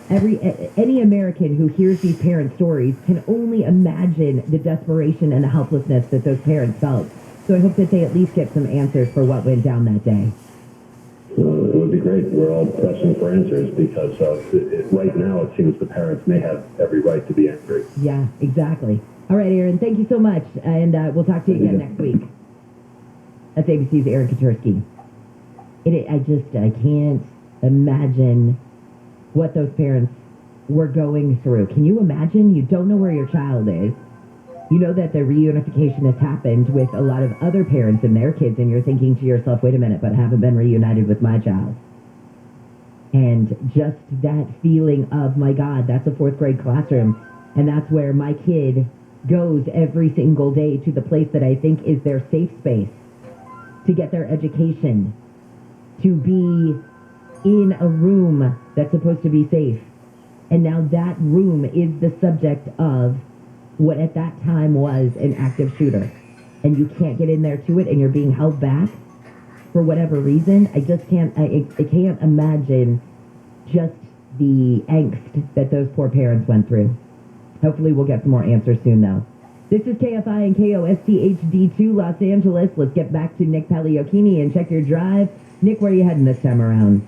Any American who hears these parent stories can only imagine the desperation and the helplessness that those parents felt. So I hope that they at least get some answers for what went down that day. It would be great. We're all pressing for answers because right now it seems the parents may have every right to be angry. Yeah, exactly. All right, Aaron, thank you so much, and we'll talk to you again next week. That's ABC's Aaron Katursky. I can't imagine what those parents were going through. Can you imagine? You don't know where your child is. You know that the reunification has happened with a lot of other parents and their kids, and you're thinking to yourself, wait a minute, but I haven't been reunited with my child. And just that feeling of, my God, that's a fourth grade classroom, and that's where my kid goes every single day, to the place that I think is their safe space, to get their education, to be in a room that's supposed to be safe. And now that room is the subject of what at that time was an active shooter. And you can't get in there to it, and you're being held back for whatever reason. I just can't, I can't imagine just the angst that those poor parents went through. Hopefully we'll get some more answers soon, though. This is KFI and KOSTHD2 Los Angeles. Let's get back to Nick Pagliocchini and check your drive. Nick, where are you heading this time around?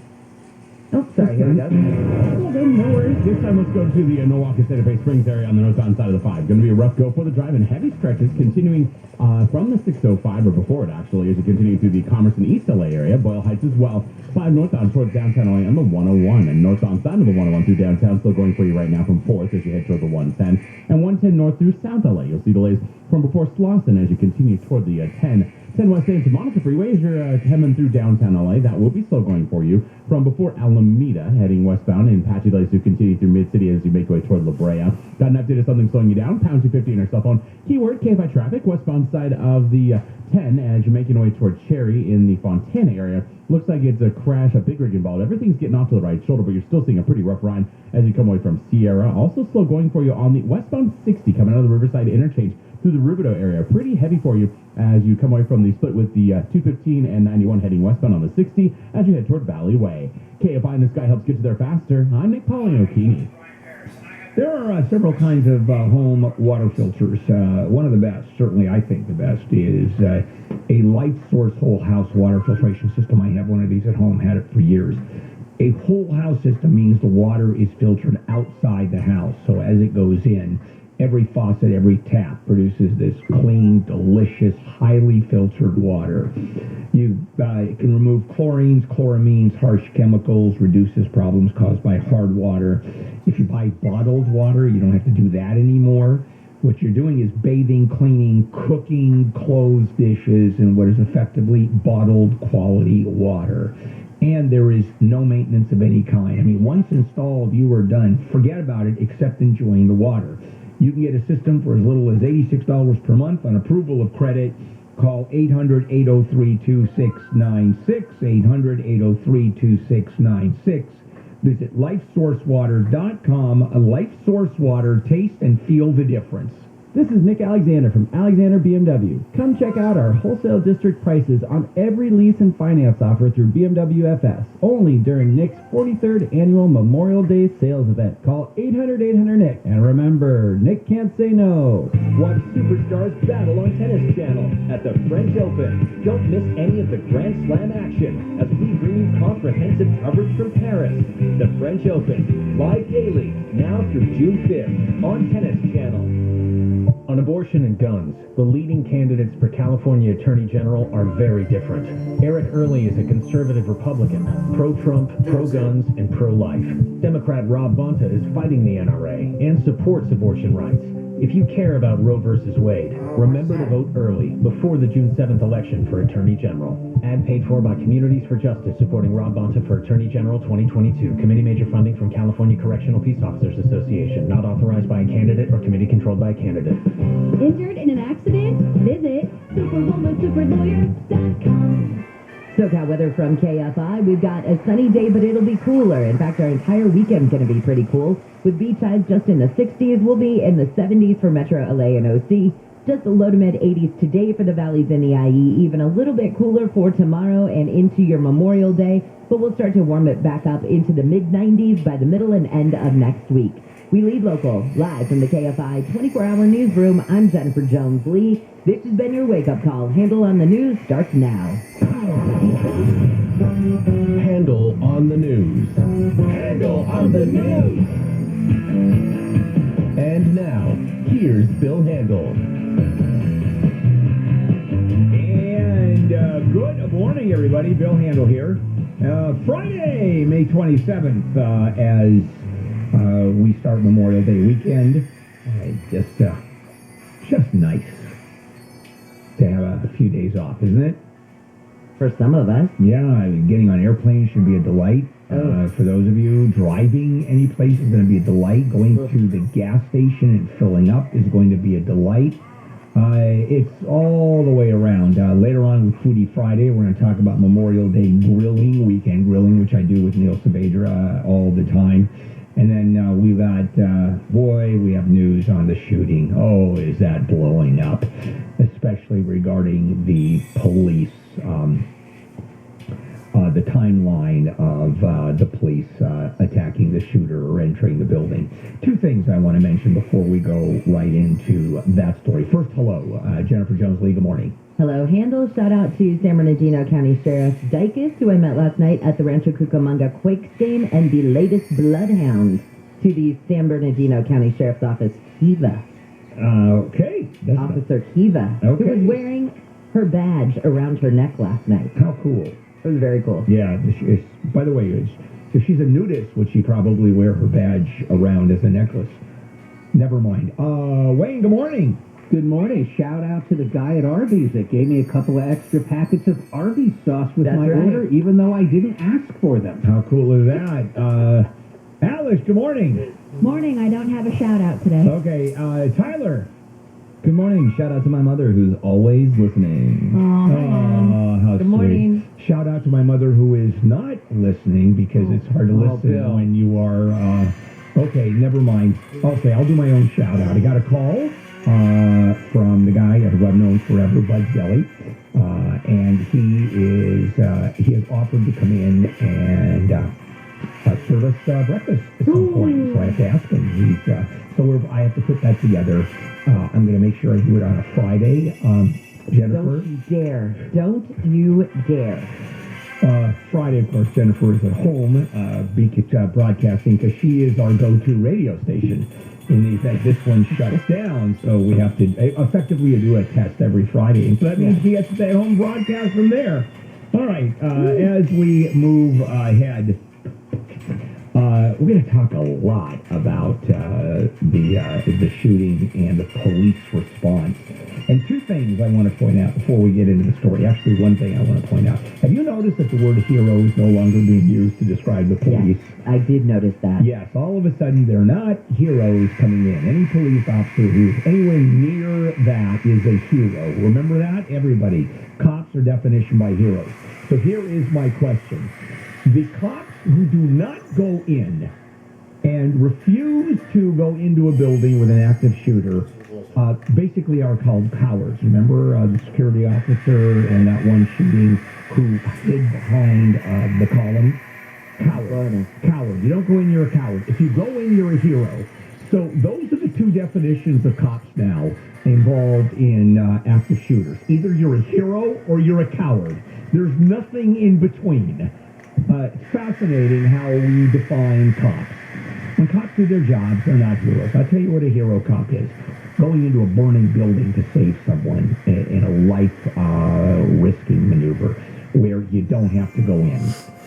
Oh, sorry, here we go. No worries. This time let's go to the Milwaukee Santa Fe Springs area on the northbound side of the 5. Going to be a rough go for the drive and heavy stretches continuing from the 605, or before it actually, as you continue through the Commerce and East LA area. Boyle Heights as well. 5 northbound towards downtown LA on the 101, and northbound side of the 101 through downtown still going for you right now from 4th as you head toward the 110. And 110 north through South LA. You'll see delays from before Slauson as you continue toward the 10 West Santa Monica Freeway as you're coming through downtown LA. That will be slow going for you from before Alameda, heading westbound, and patchy delays to continue through Mid-City as you make your way toward La Brea. Got an update of something slowing you down, pound 250 on your cell phone. Keyword KFI traffic, westbound side of the 10 as you're making your way toward Cherry in the Fontana area. Looks like it's a crash, a big rig involved. Everything's getting off to the right shoulder, but you're still seeing a pretty rough ride as you come away from Sierra. Also slow going for you on the westbound 60 coming out of the Riverside interchange through the Rubidoux area. Pretty heavy for you as you come away from the split with the 215 and 91 heading westbound on the 60 as you head toward Valley Way. KFI in the Sky helps get you there faster. I'm Nick Pagliocchini. There are several kinds of home water filters. One of the best, certainly I think the best, is a Light Source whole house water filtration system. I have one of these at home, had it for years. A whole house system means the water is filtered outside the house. So as it goes in, every faucet, every tap produces this clean, delicious, highly filtered water. It can remove chlorines, chloramines, harsh chemicals, reduces problems caused by hard water. If you buy bottled water, you don't have to do that anymore. What you're doing is bathing, cleaning, cooking, clothes, dishes, and what is effectively bottled quality water. And there is no maintenance of any kind. I mean, once installed, you are done. Forget about it, except enjoying the water. You can get a system for as little as $86 per month on approval of credit. Call 800-803-2696, 800-803-2696. Visit LifeSourceWater.com. LifeSource Water, taste and feel the difference. This is Nick Alexander from Alexander BMW. Come check out our wholesale district prices on every lease and finance offer through BMW FS, only during Nick's 43rd annual Memorial Day sales event. Call 800-800-NICK. And remember, Nick can't say no. Watch superstars battle on Tennis Channel at the French Open. Don't miss any of the Grand Slam action as we bring you comprehensive coverage from Paris. The French Open, live daily, now through June 5th on Tennis Channel. On abortion and guns, the leading candidates for California Attorney General are very different. Eric Early is a conservative Republican, pro-Trump, pro-guns, and pro-life. Democrat Rob Bonta is fighting the NRA and supports abortion rights. If you care about Roe v. Wade, remember to vote early before the June 7th election for Attorney General. Ad paid for by Communities for Justice, supporting Rob Bonta for Attorney General 2022. Committee major funding from California Correctional Peace Officers Association. Not authorized by a candidate or committee controlled by a candidate. Injured in an accident? Visit superwomansuperlawyer.com. SoCal weather from KFI. We've got a sunny day, but it'll be cooler. In fact, our entire weekend's going to be pretty cool. With beach highs just in the 60s, we'll be in the 70s for Metro LA and OC. Just low to mid 80s today for the valleys in the IE. Even a little bit cooler for tomorrow and into your Memorial Day. But we'll start to warm it back up into the mid 90s by the middle and end of next week. We lead local, live from the KFI 24-hour newsroom. I'm Jennifer Jones-Lee. This has been your wake-up call. Handle on the News starts now. Handle on the News. Handle on the News. And now, here's Bill Handel. And good morning, everybody. Bill Handel here. Friday, May 27th, as we start Memorial Day weekend. Just nice to have a few days off, isn't it? For some of us. Yeah, getting on airplanes should be a delight. For those of you driving any place is going to be a delight. Going to the gas station and filling up is going to be a delight. It's all the way around. Later on with Foodie Friday, we're going to talk about Memorial Day grilling, weekend grilling, which I do with Neil Saavedra all the time. And then we've got, we have news on the shooting. Oh, is that blowing up? Especially regarding the police, the timeline of the police attacking the shooter or entering the building. Two things I want to mention before we go right into that story. First, hello, Jennifer Jones-Lee, good morning. Hello, Handel. Shout out to San Bernardino County Sheriff Dykes, who I met last night at the Rancho Cucamonga Quakes game, and the latest bloodhound to the San Bernardino County Sheriff's Office, Kiva. Okay. Officer Kiva, who was wearing her badge around her neck last night. How cool. It was very cool. Yeah. By the way, if she's a nudist, would she probably wear her badge around as a necklace? Never mind. Wayne, good morning. Good morning. Shout out to the guy at Arby's that gave me a couple of extra packets of Arby's sauce with my order, even though I didn't ask for them. How cool is that? Alice, good morning. Morning, I don't have a shout out today. Okay, Tyler. Good morning. Shout out to my mother who's always listening. Oh, how Good morning. Sweet. Shout out to my mother who is not listening because it's hard to listen Bill. when you are... okay, never mind. Okay, I'll do my own shout out. I got a call from the guy who I've known forever, Bud Deli, and he has offered to come in and serve us breakfast at some point. So I have to ask him. I have to put that together. I'm going to make sure I do it on a Friday. Jennifer? Don't you dare. Don't you dare. Friday, of course, Jennifer is at home, broadcasting, because she is our go-to radio station. In the event this one shuts down, so we have to effectively do a test every Friday. And so that means we have to stay home broadcast from there. All right, as we move ahead, we're going to talk a lot about the shooting and the police response. And two things I want to point out before we get into the story. Actually, one thing I want to point out. Have you noticed that the word hero is no longer being used to describe the police? Yes, I did notice that. Yes, all of a sudden they're not heroes coming in. Any police officer who's anywhere near that is a hero. Remember that? Everybody. Cops are definition by heroes. So here is my question. The cops who do not go in and refuse to go into a building with an active shooter basically are called cowards. Remember the security officer in that one shooting who hid behind the column? Coward. Coward. You don't go in, you're a coward. If you go in, you're a hero. So those are the two definitions of cops now involved in active shooters. Either you're a hero or you're a coward. There's nothing in between. It's fascinating how we define cops. When cops do their jobs, they're not heroes. I'll tell you what a hero cop is. Going into a burning building to save someone in a life-risking maneuver where you don't have to go in.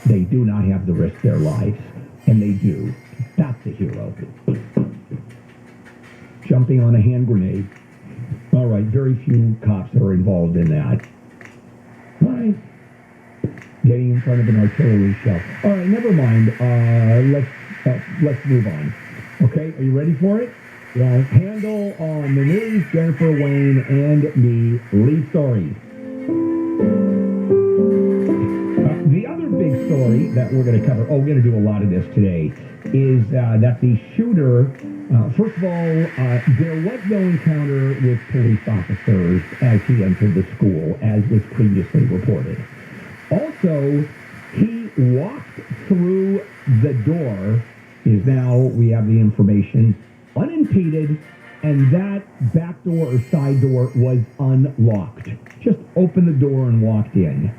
They do not have to risk their lives, and they do. That's a hero. Jumping on a hand grenade. All right, very few cops are involved in that. All right. Getting in front of an artillery shell. All right, never mind. Let's move on. Okay, are you ready for it? Yes. Handle on the news, Jennifer, Wayne, and me, Lee Storey. The other big story that we're going to cover, we're going to do a lot of this today, is that the shooter First of all, there was no encounter with police officers as he entered the school, as was previously reported. Also, he walked through the door, is now, we have the information, unimpeded, and that back door or side door was unlocked. Just opened the door and walked in.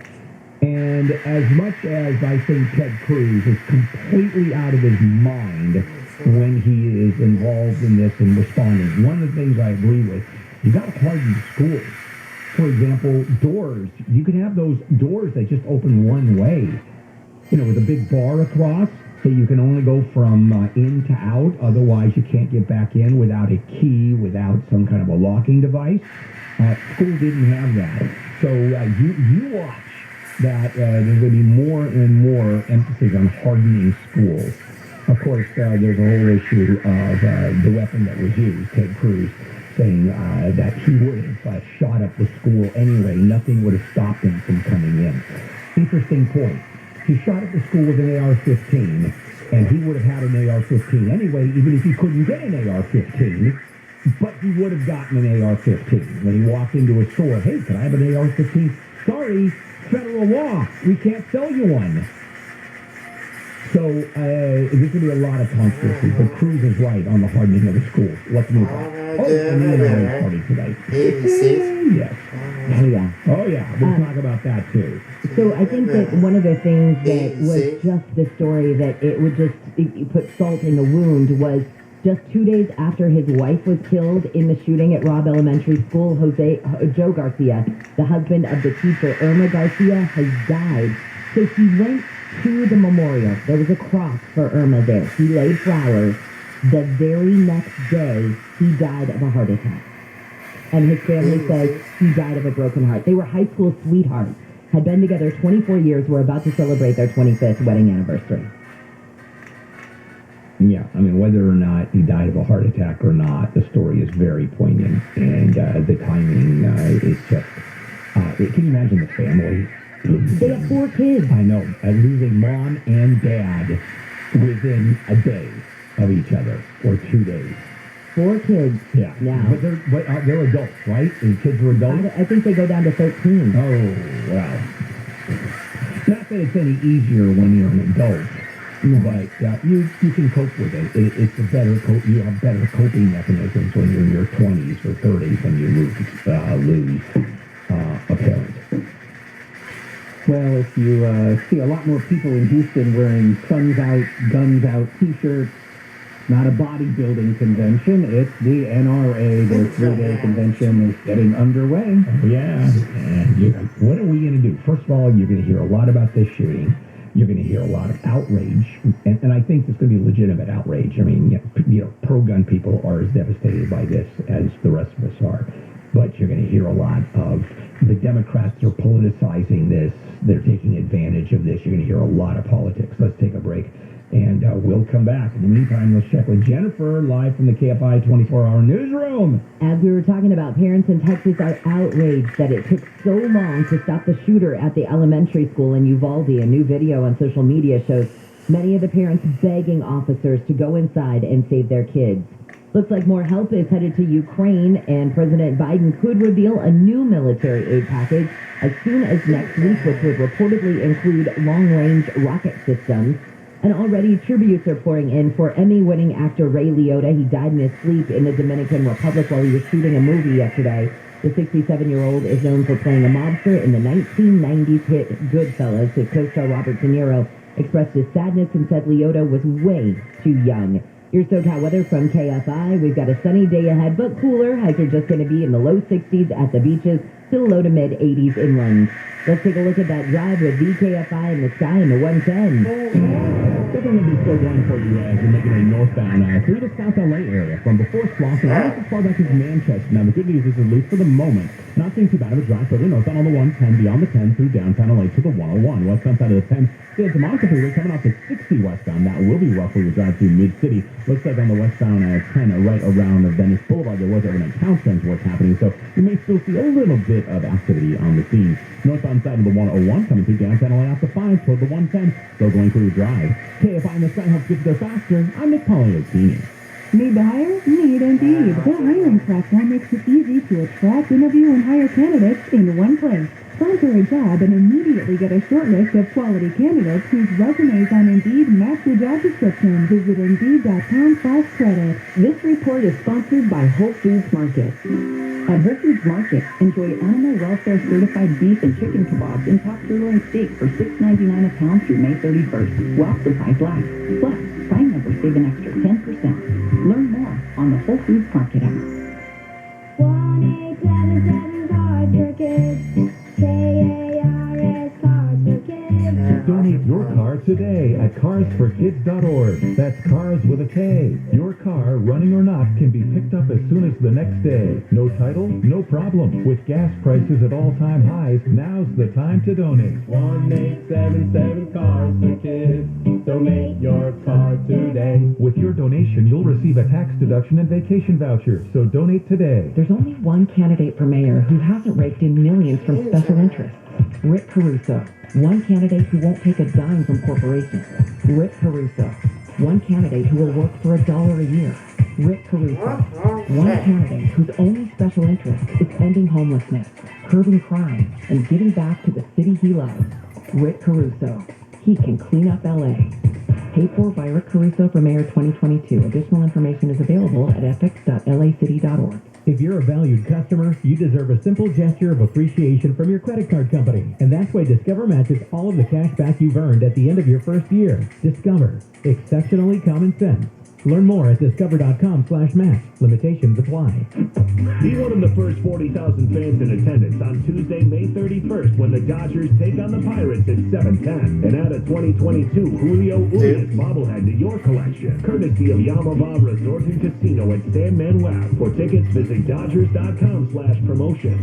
And as much as I think Ted Cruz is completely out of his mind when he is involved in this and responding, one of the things I agree with, you got to harden schools. For example, doors. You can have those doors that just open one way, you know, with a big bar across, so you can only go from in to out. Otherwise, you can't get back in without a key, without some kind of a locking device. School didn't have that. So you watch that there's going to be more and more emphasis on hardening schools. Of course, there's a whole issue of the weapon that was used, Ted Cruz saying that he would have shot up the school anyway. Nothing would have stopped him from coming in. Interesting point. He shot up the school with an AR-15, and he would have had an AR-15 anyway, even if he couldn't get an AR-15, but he would have gotten an AR-15. When he walked into a store, hey, can I have an AR-15? Sorry, federal law. We can't sell you one. So there's going to be a lot of controversy, but Cruz is right on the hardening of the schools. Let's move on. Oh, and the NRA party tonight. Yes. Oh, yeah. Oh, yeah. We'll talk about that, too. So I think that one of the things that was just the story that it would just it put salt in the wound was just 2 days after his wife was killed in the shooting at Robb Elementary School, Joe Garcia, the husband of the teacher, Irma Garcia, has died. So he went to the memorial. There was a cross for Irma there. He laid flowers. The very next day, he died of a heart attack. And his family says he died of a broken heart. They were high school sweethearts, had been together 24 years, were about to celebrate their 25th wedding anniversary. Yeah, I mean, whether or not he died of a heart attack or not, the story is very poignant. And the timing is just... can you imagine the family? They have 4 kids. I know. Losing mom and dad within a day of each other, or 2 days. 4 kids. Yeah. Now. But they're adults, right? The kids are adults? I think they go down to 13. Oh, well. Not that it's any easier when you're an adult, but you can cope with it. It's a better you have better coping mechanisms when you're in your 20s or 30s when you lose a parent. Well, if you see a lot more people in Houston wearing suns out, guns out t-shirts, not a bodybuilding convention, it's the NRA. Their 3-day convention is getting underway. Oh, yeah. And what are we going to do? First of all, you're going to hear a lot about this shooting. You're going to hear a lot of outrage. And I think there's going to be legitimate outrage. I mean, pro-gun people are as devastated by this as the rest of us are. But you're going to hear a lot of the Democrats are politicizing this. They're taking advantage of this. You're going to hear a lot of politics. Let's take a break, and we'll come back. In the meantime, let's check with Jennifer, live from the KFI 24-hour newsroom. As we were talking about, parents in Texas are outraged that it took so long to stop the shooter at the elementary school in Uvalde. A new video on social media shows many of the parents begging officers to go inside and save their kids. Looks like more help is headed to Ukraine, and President Biden could reveal a new military aid package as soon as next week, which would reportedly include long-range rocket systems. And already tributes are pouring in for Emmy-winning actor Ray Liotta. He died in his sleep in the Dominican Republic while he was shooting a movie yesterday. The 67-year-old is known for playing a mobster in the 1990s hit Goodfellas. His co-star Robert De Niro expressed his sadness and said Liotta was way too young. Here's SoCal weather from KFI. We've got a sunny day ahead, but cooler. Highs are just going to be in the low 60s at the beaches, still low to mid 80s inland. Let's take a look at that drive with VKFI in the sky in the 110. Definitely going to be still going for you as you're making a northbound through the South LA area from before Slauson almost as far back as Manchester. Now, the good news is, at least for the moment, not seeing too bad of a drive further northbound on the 110, beyond the 10 through downtown LA to the 101. Westbound side of the 10, still the Monica Freeway coming off the 60 westbound. That will be rough for your drive through mid-city. Looks like on the westbound 10 right around Venice Boulevard, there was overnight countersense work happening, so you may still see a little bit of activity on the scene. Northbound side of the 101 coming through downtown LA off the 5 toward the 110, still going through your drive. KFI in the sky helps get you there faster. I'm Nick Poliotini. Need to hire? Need Indeed. The hiring platform makes it easy to attract, interview, and hire candidates in one place. Sponsor a job and immediately get a short list of quality candidates whose resumes on Indeed match your job description. Visit Indeed.com/credit. This report is sponsored by Whole Foods Market. At Whole Foods Market, enjoy animal welfare certified beef and chicken kebabs and top sirloin steak for $6.99 a pound through May 31st, while supplies last. Plus, Prime members save an extra 10%. Learn more on the Whole Foods Market app. 1-877 Cars for Kids. KARS Cars for Kids. Donate your car today at carsforkids.org. That's cars with a K. Your car, running or not, can be picked up as soon as the next day. No title? No problem. With gas prices at all-time highs, now's the time to donate. 1-877 Cars for Kids. Donate your car today. With your donation, you'll receive a tax deduction and vacation voucher, so donate today. There's only one candidate for mayor who hasn't raked in millions from special interests. Rick Caruso. One candidate who won't take a dime from corporations. Rick Caruso. One candidate who will work for $1 a year. Rick Caruso. One candidate whose only special interest is ending homelessness, curbing crime, and giving back to the city he loves. Rick Caruso. He can clean up LA. Paid for by Rick Caruso for Mayor 2022. Additional information is available at fx.lacity.org. If you're a valued customer, you deserve a simple gesture of appreciation from your credit card company. And that's why Discover matches all of the cash back you've earned at the end of your first year. Discover. Exceptionally common sense. Learn more at discover.com/match. Limitations apply. Be one of the first 40,000 fans in attendance on Tuesday, May 31st, when the Dodgers take on the Pirates at 7:10. And add a 2022 Julio Urias bobblehead to your collection, courtesy of Yamava Resort and Casino at San Manuel. For tickets, visit dodgers.com/promotions.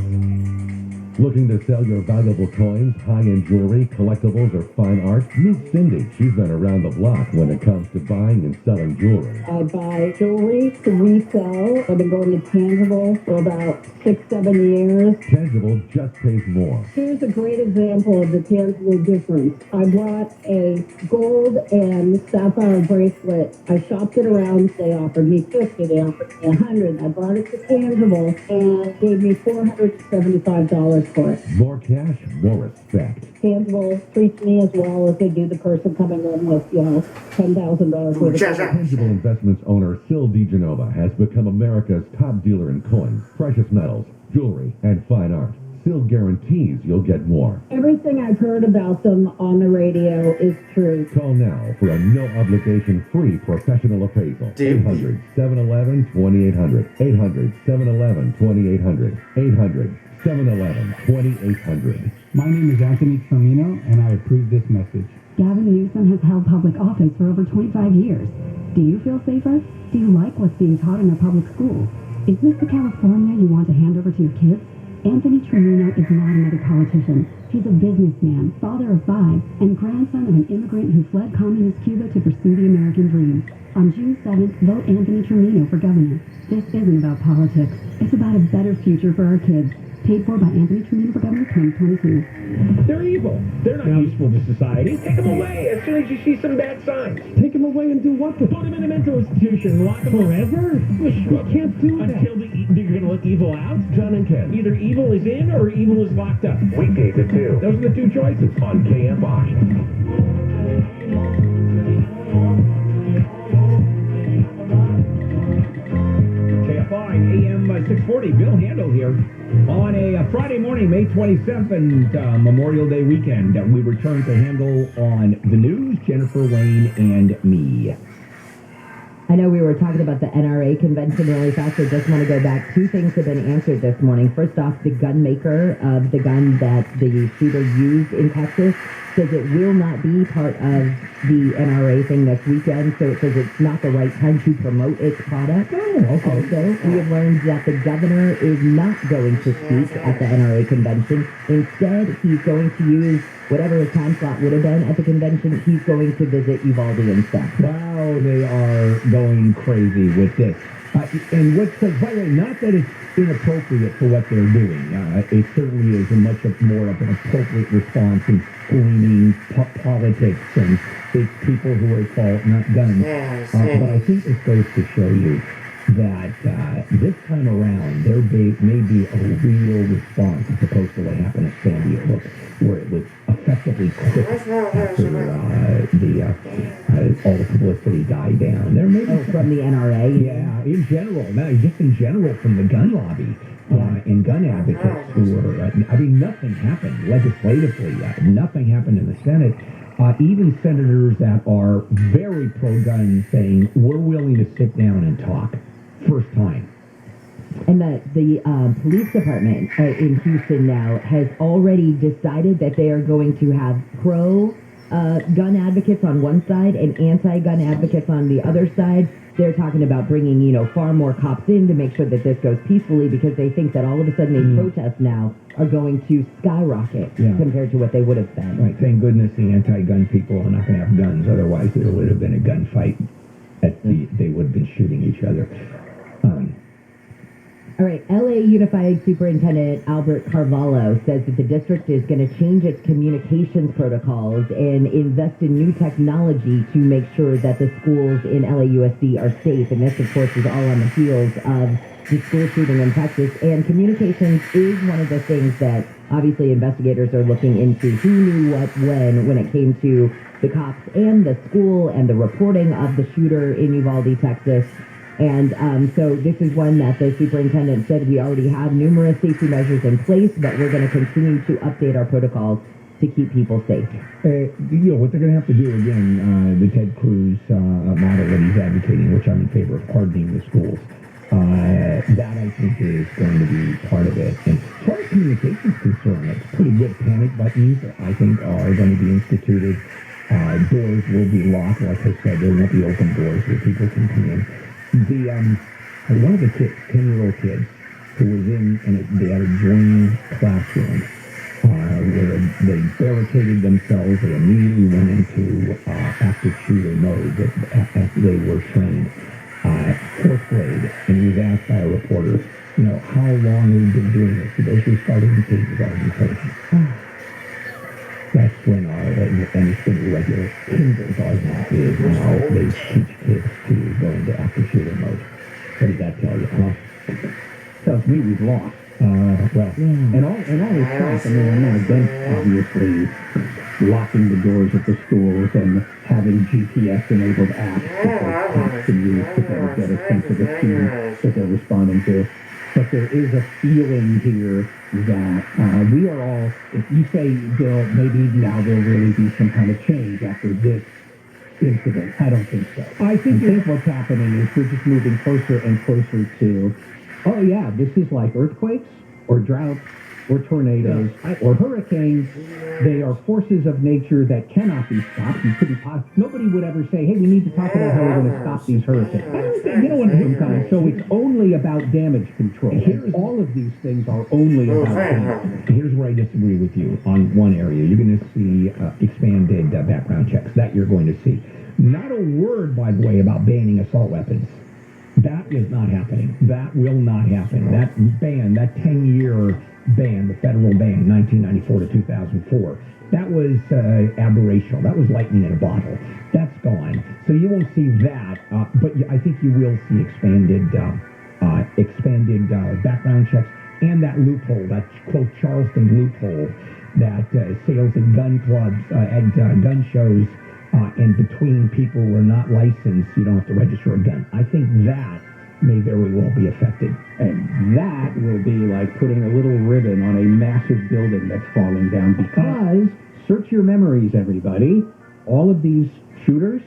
Looking to sell your valuable coins, high-end jewelry, collectibles, or fine art? Meet Cindy. She's been around the block when it comes to buying and selling jewelry. I buy jewelry to resell. I've been going to Tangible for about 6-7 years. Tangible just pays more. Here's a great example of the Tangible difference. I bought a gold and sapphire bracelet. I shopped it around. They offered me $50. They offered me $100. I brought it to Tangible and gave me $475 for it. More cash, more respect. Tangible treats me as well as they do the person coming in with, $10,000 worth of cash. Tangible Investments owner Sil DeGenova has become America's top dealer in coins, precious metals, jewelry, and fine art. Sil guarantees you'll get more. Everything I've heard about them on the radio is true. Call now for a no-obligation free professional appraisal. 800-711-2800. 800-711-2800. 800-711-2800. My name is Anthony Tromino, and I approve this message. Gavin Newsom has held public office for over 25 years. Do you feel safer? Do you like what's being taught in our public schools? Is this the California you want to hand over to your kids? Anthony Tromino is not another politician. He's a businessman, father of 5, and grandson of an immigrant who fled communist Cuba to pursue the American dream. On June 7th, vote Anthony Tromino for governor. This isn't about politics. It's about a better future for our kids. Paid for by Anthony Tromino for governor 2022. They're evil. They're not useful to society. Take them away as soon as you see some bad signs. Take him away and do what? Put him in a mental institution. Lock him Forever? You can't do that. Until you're going to look evil out? John and Ken. Either evil is in or evil is locked up. Weekdays at 2. Those are the two choices. On KFI. KFI AM 640. Bill Handel here. On a Friday morning, May 27th, Memorial Day weekend, we return to Handel on the news, Jennifer, Wayne, and me. I know we were talking about the NRA convention really fast. I just want to go back. 2 things have been answered this morning. First off, the gun maker of the gun that the shooter used in Texas says it will not be part of the NRA thing next weekend, so it says it's not the right time to promote its product. Also, we have learned that the governor is not going to speak at the NRA convention. Instead, he's going to use whatever his time slot would have been at the convention. He's going to visit Uvalde instead. Wow, they are going crazy with this. And what's, by the way, not that it's inappropriate for what they're doing. It certainly is a much more of an appropriate response in screening politics and it's people who are called not guns. But I think this goes to show you that this time around there may be a real response as opposed to what happened at Sandy Hook, where it was effectively quick after all the publicity died down. There may be from the NRA. Yeah, in general, just in general from the gun lobby and gun advocates who were. I mean, nothing happened legislatively. Nothing happened in the Senate. Even senators that are very pro-gun saying we're willing to sit down and talk. First time. And the police department in Houston now has already decided that they are going to have pro-gun advocates on one side and anti-gun advocates on the other side. They're talking about bringing, far more cops in to make sure that this goes peacefully because they think that all of a sudden these protests now are going to skyrocket compared to what they would have been. Right. Thank goodness the anti-gun people are not going to have guns. Otherwise, there would have been a gunfight. They would have been shooting each other. All right, LA Unified Superintendent Albert Carvalho says that the district is going to change its communications protocols and invest in new technology to make sure that the schools in LAUSD are safe. And this, of course, is all on the heels of the school shooting in Texas. And communications is one of the things that obviously investigators are looking into. Who knew what when it came to the cops and the school and the reporting of the shooter in Uvalde, Texas. And so this is one that the superintendent said we already have numerous safety measures in place, but we're going to continue to update our protocols to keep people safe. What they're going to have to do, again, the Ted Cruz model that he's advocating, which I'm in favor of hardening the schools, that I think is going to be part of it. And as far as communications concerned, it's pretty good. Panic buttons, I think, are going to be instituted. Doors will be locked. Like I said, there won't be open doors where people can come in. One of the kids, 10-year-old kids, who was in, and they had a joining classroom where they barricaded themselves. They immediately went into active shooter mode after they were trained. Fourth grade, and he was asked by a reporter, how long have you been doing this? He goes, we started in kindergarten coaching. That's when and it's been irregular. Kindergarten is now they teach kids to go into active shooter mode. What does that tell you, huh? Tells me we've lost. And all this talk, I'm not against, obviously, locking the doors at the schools and having GPS-enabled apps that cops can use to get a sense of the students that they're responding to. But there is a feeling here that we are all, if you say, Bill, maybe now there'll really be some kind of change after this incident. I don't think so. I think what's happening is we're just moving closer and closer to, this is like earthquakes or droughts or tornadoes or hurricanes. They are forces of nature that cannot be stopped. You couldn't nobody would ever say, hey, we need to talk about how we're going to stop these hurricanes. I don't think, so it's only about damage control. All of these things are only about damage. Here's where I disagree with you on one area. You're going to see expanded background checks. That you're going to see. Not a word, by the way, about banning assault weapons. That is not happening. That will not happen. That ban, that 10-year ban, the federal ban, 1994 to 2004, that was aberrational. That was lightning in a bottle. That's gone. So you won't see that, but I think you will see expanded background checks and that loophole, that, quote, Charleston loophole that sales at gun clubs, at gun shows, and between people who are not licensed, you don't have to register a gun. I think that may very well be affected. And that will be like putting a little ribbon on a massive building that's falling down because, search your memories, everybody, all of these shooters,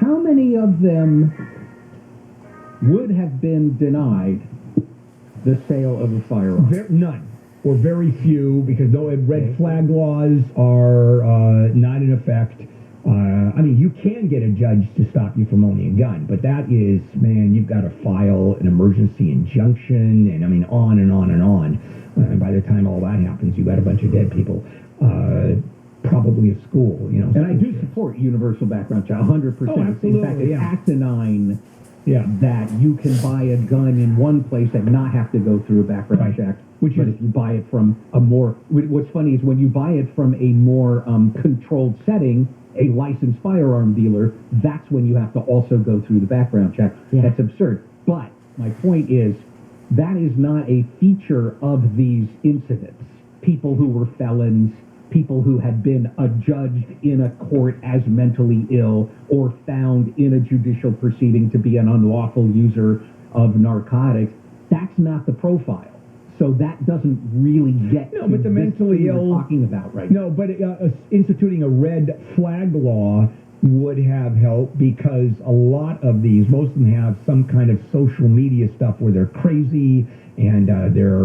how many of them would have been denied the sale of a firearm? None. Or very few, because though red flag laws are not in effect. You can get a judge to stop you from owning a gun, but that is, you've got to file an emergency injunction, and on and on and on. And by the time all that happens, you've got a bunch of dead people. Probably a school, And I do support universal background check, 100%. Oh, absolutely, in fact, it's asinine that you can buy a gun in one place and not have to go through a background check. But if you buy it from a more, what's funny is when you buy it from a more controlled setting a licensed firearm dealer, that's when you have to also go through the background check. Yeah. That's absurd. But my point is, that is not a feature of these incidents. People who were felons, people who had been adjudged in a court as mentally ill or found in a judicial proceeding to be an unlawful user of narcotics, that's not the profile. So that doesn't really get No, but the mentally we're ill talking about right now. No, but instituting a red flag law would have helped because a lot of these, most of them have some kind of social media stuff where they're crazy and they're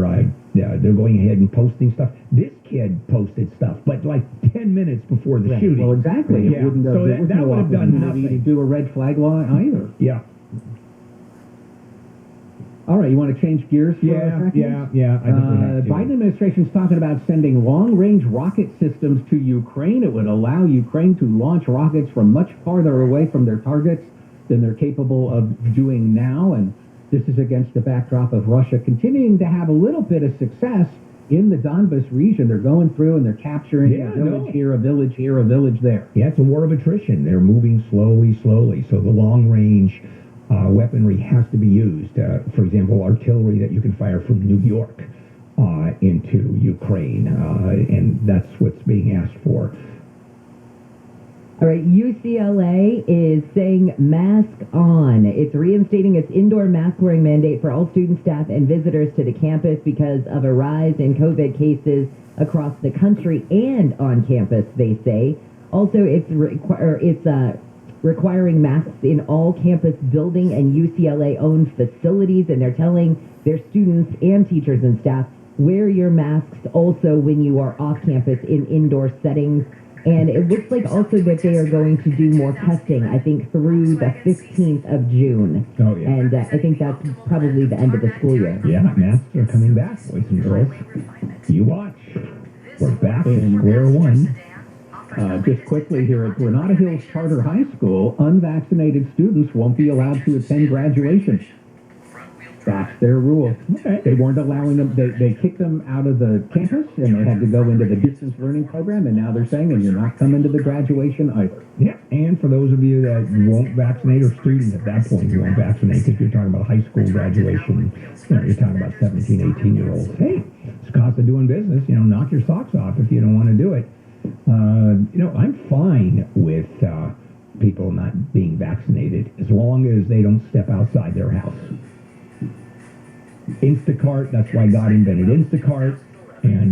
going ahead and posting stuff. This kid posted stuff, but like 10 minutes before the shooting. Well, exactly. Yeah. It wouldn't have, So there was that no would have done opportunity to nothing. do a red flag law either. Yeah. All right, you want to change gears for a second? Yeah. I think we have to. Biden administration's talking about sending long-range rocket systems to Ukraine. It would allow Ukraine to launch rockets from much farther away from their targets than they're capable of doing now. And this is against the backdrop of Russia continuing to have a little bit of success in the Donbas region. They're going through and they're capturing a village here, a village here, a village there. Yeah, it's a war of attrition. They're moving slowly. So the long-range weaponry has to be used. For example, artillery that you can fire from New York into Ukraine, and that's what's being asked for. All right, UCLA is saying mask on. It's reinstating its indoor mask wearing mandate for all student, staff, and visitors to the campus because of a rise in COVID cases across the country and on campus, they say. Also, it's requiring masks in all campus building and UCLA-owned facilities, and they're telling their students and teachers and staff, wear your masks also when you are off campus in indoor settings. And it looks like also that they are going to do more testing, I think, through the 15th of June. Oh, yeah. And I think that's probably the end of the school year. Yeah, masks are coming back, boys and girls. You watch. We're back to square one. Just quickly here at Granada Hills Charter High School, unvaccinated students won't be allowed to attend graduation. That's their rule. Okay. They weren't allowing them, they kicked them out of the campus and they had to go into the distance learning program, and now they're saying, and you're not coming to the graduation either. Yeah, and for those of you that won't vaccinate, or students at that point who won't vaccinate, because you're talking about high school graduation, you're talking about 17, 18-year-olds. Hey, it's the cost of doing business. Knock your socks off if you don't want to do it. I'm fine with people not being vaccinated as long as they don't step outside their house. Instacart, that's why God invented Instacart, and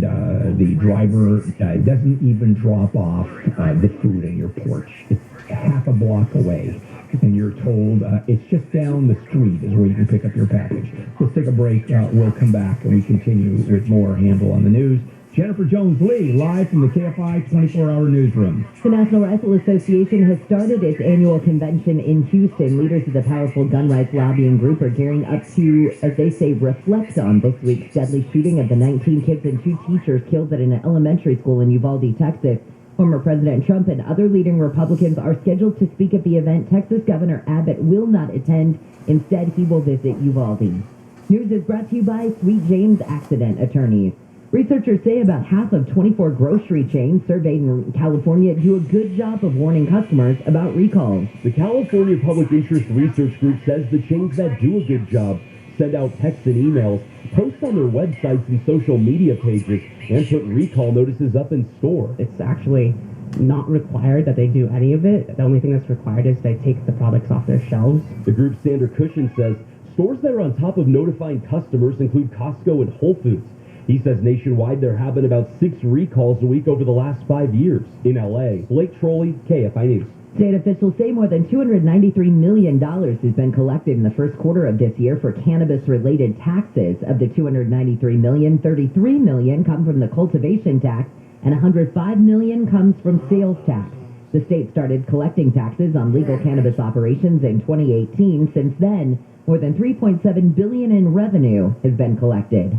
the driver doesn't even drop off the food in your porch. It's half a block away, and you're told it's just down the street is where you can pick up your package. Let's take a break. We'll come back, and we continue with more Handle on the News. Jennifer Jones-Lee, live from the KFI 24-hour newsroom. The National Rifle Association has started its annual convention in Houston. Leaders of the powerful gun rights lobbying group are gearing up to, as they say, reflect on this week's deadly shooting of the 19 kids and 2 teachers killed at an elementary school in Uvalde, Texas. Former President Trump and other leading Republicans are scheduled to speak at the event. Texas Governor Abbott will not attend. Instead, he will visit Uvalde. News is brought to you by Sweet James Accident Attorneys. Researchers say about half of 24 grocery chains surveyed in California do a good job of warning customers about recalls. The California Public Interest Research Group says the chains that do a good job send out texts and emails, post on their websites and social media pages, and put recall notices up in store. It's actually not required that they do any of it. The only thing that's required is they take the products off their shelves. The group's Sander Cushion says stores that are on top of notifying customers include Costco and Whole Foods. He says nationwide there have been about 6 recalls a week over the last 5 years. In L.A., Blake Trolley, KFI News. State officials say more than $293 million has been collected in the first quarter of this year for cannabis-related taxes. Of the $293 million, $33 million come from the cultivation tax, and $105 million comes from sales tax. The state started collecting taxes on legal cannabis operations in 2018. Since then, more than $3.7 billion in revenue has been collected.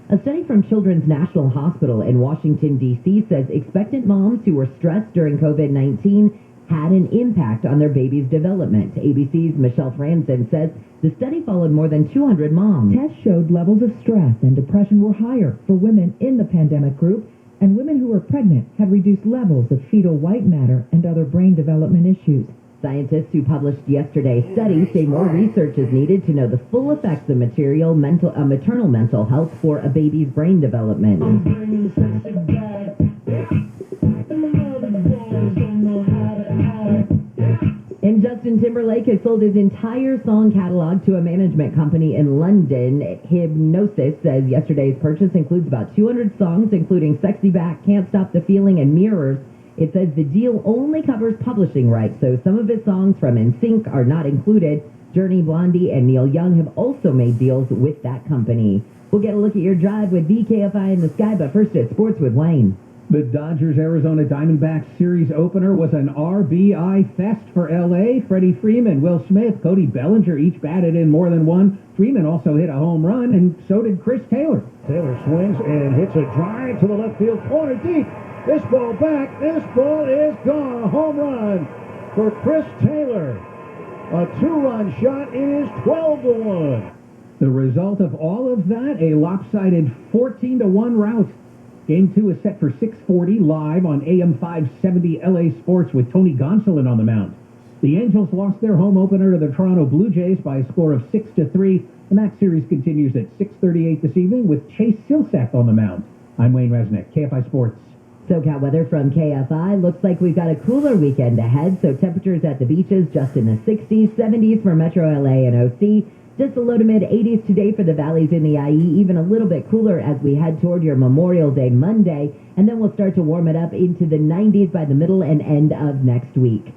A study from Children's National Hospital in Washington, D.C. says expectant moms who were stressed during COVID-19 had an impact on their baby's development. ABC's Michelle Franzen says the study followed more than 200 moms. Tests showed levels of stress and depression were higher for women in the pandemic group and women who are pregnant have reduced levels of fetal white matter and other brain development issues. Scientists who published yesterday's study say more research is needed to know the full effects of maternal mental health for a baby's brain development. And Justin Timberlake has sold his entire song catalog to a management company in London. Hypnosis says yesterday's purchase includes about 200 songs, including Sexy Back, Can't Stop the Feeling, and Mirrors. It says the deal only covers publishing rights, so some of his songs from NSYNC are not included. Journey, Blondie, and Neil Young have also made deals with that company. We'll get a look at your drive with VKFI in the Sky, but first it's Sports with Wayne. The Dodgers-Arizona Diamondbacks series opener was an RBI fest for L.A. Freddie Freeman, Will Smith, Cody Bellinger each batted in more than one. Freeman also hit a home run, and so did Chris Taylor. Taylor swings and hits a drive to the left field corner deep. This ball back. This ball is gone. A home run for Chris Taylor. A two-run shot. It is 12-1. The result of all of that, a lopsided 14-1 rout. Game 2 is set for 6:40 live on AM 570 LA Sports with Tony Gonsolin on the mound. The Angels lost their home opener to the Toronto Blue Jays by a score of 6-3. And that series continues at 6:38 this evening with Chase Silsack on the mound. I'm Wayne Resnick, KFI Sports. SoCal weather from KFI. Looks like we've got a cooler weekend ahead, so temperatures at the beaches just in the 60s, 70s for Metro LA and OC. Just the low to mid 80s today for the valleys in the IE, even a little bit cooler as we head toward your Memorial Day Monday, and then we'll start to warm it up into the 90s by the middle and end of next week.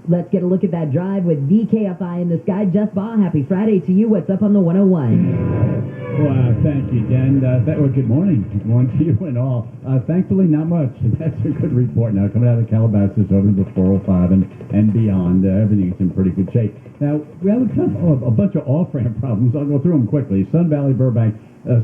Let's get a look at that drive with VKFI in the Sky. Jeff Baugh, happy Friday to you. What's up on the 101? Well, thank you, Jen. Good morning. Good morning to you and all. Thankfully, not much. That's a good report now. Coming out of Calabasas over to the 405 and beyond, everything's in pretty good shape. Now, we have a bunch of off-ramp problems. I'll go through them quickly. Sun Valley, Burbank,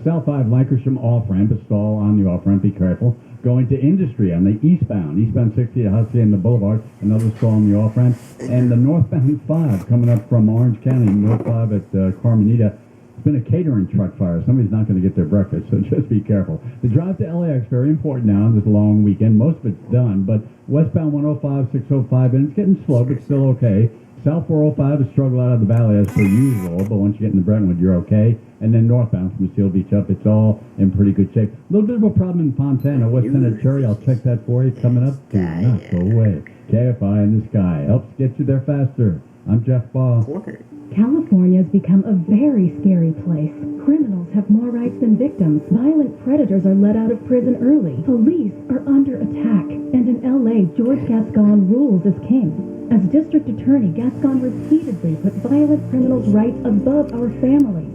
South 5, Lankershim off-ramp, a stall on the off-ramp, be careful. Going to Industry on the eastbound 60 at Hussey and the Boulevard, another stall on the off-ramp. And the northbound 5 coming up from Orange County, North 5 at Carmenita. It's been a catering truck fire. Somebody's not going to get their breakfast, so just be careful. The drive to LAX, very important now on this long weekend. Most of it's done, but westbound 105, 605, and it's getting slow, but still okay. South 405 is struggle out of the valley as per usual, but once you get into Brentwood, you're okay. And then northbound from Seal Beach up, it's all in pretty good shape. A little bit of a problem in Fontana, West Senate Cherry. I'll check that for you. Coming up, do not go away. KFI in the Sky helps get you there faster. I'm Jeff Baugh. California's become a very scary place. Criminals have more rights than victims. Violent predators are let out of prison early. Police are under attack. And in LA, George Gascon rules as king. As district attorney, Gascon repeatedly put violent criminals' rights above our families.